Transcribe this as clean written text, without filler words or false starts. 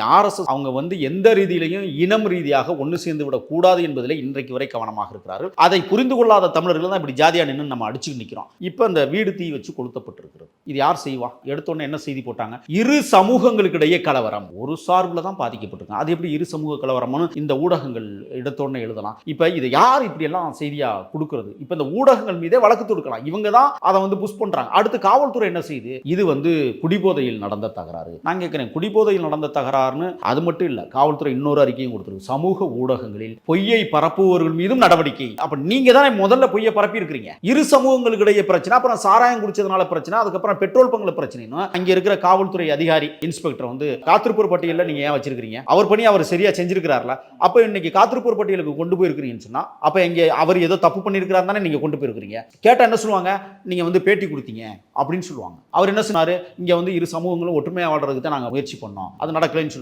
RSS அவங்க எந்த ரீதியிலையும் இனம் ரீதியாக ஒன்று சேர்ந்து விடக்கூடாது என்பதில் இன்றைக்கு வரை கவனமாக இருக்கிறார்கள். அதை புரிந்து கொள்ளாத தமிழர்கள் தான் இப்படி ஜாதியா நின்று நம்ம அடிச்சுட்டு நிற்கிறோம். இப்போ இந்த வீடு தீ வச்சு கொளுத்தப்பட்டிருக்கிறது. இது யார் செய்வா? எடுத்தோன்னே என்ன செய்தி போட்டாங்க? இரு சமூகங்களுக்கு இடையே கலவரம். ஒரு சார்பில் தான் பாதிக்கப்பட்டிருக்காங்க. அது எப்படி இரு சமூக கலவரம்னு இந்த ஊடகங்கள் எடுத்தோன்னே எழுதலாம்? இப்போ இதை யார் இப்படி எல்லாம் செய்தியா கொடுக்கிறது? இப்போ இந்த ஊடகங்கள் மீதே வழக்கு தொடுக்கலாம். இவங்க தான் அதை புஷ் பண்றாங்க. அடுத்து காவல்துறை என்ன செய்யுது? இது குடிபோதையில் நடந்த தகராறு. நான் கேட்கிறேன், குடிபோதையில் நடந்த தகராறு அது மட்டும் இல்ல, காவல்துறை இன்னொரு அறிக்கையும் கொடுத்திருக்கு. சமூக ஊடகங்களில் பொய்யை பரப்புபவர்கள் மீதும் நடவடிக்கை. அப்ப நீங்க தானே முதல்ல பொய்யை பரப்பி இருக்கிறீங்க. இரு சமூகங்களுக்கு இடையே பிரச்சனை, அப்புறம் சாராயம் குடிச்சதுனால பிரச்சனை, அதுக்கப்புறம் பெட்ரோல் பங்குல பிரச்சனை. அங்க இருக்கிற காவல்துறை அதிகாரி இன்ஸ்பெக்டர் காத்திருப்போர் பட்டியலில் நீங்க ஏன் வச்சிருக்கீங்க? அவர் பணி அவர் சரியா செஞ்சிருக்கிறார்ல? அப்ப இன்னைக்கு காத்திருப்போர் பட்டியலுக்கு கொண்டு போயிருக்கிறீங்கன்னு சொன்னா அப்ப இங்க அவர் ஏதோ தப்பு பண்ணிருக்கிறார் தானே நீங்க கொண்டு போயிருக்கிறீங்க. கேட்டா என்ன சொல்லுவாங்க? நீங்க பேட்டி கொடுத்தீங்க அப்படின்னு சொல்லுவாங்க. அவர் என்ன சொன்னாரு? இங்க இரு சமூகங்களும் ஒற்றுமையா வாழ்றதுக்கு தான் நாங்க முயற்சி பண்ணோம், அது நடக்கலன்னு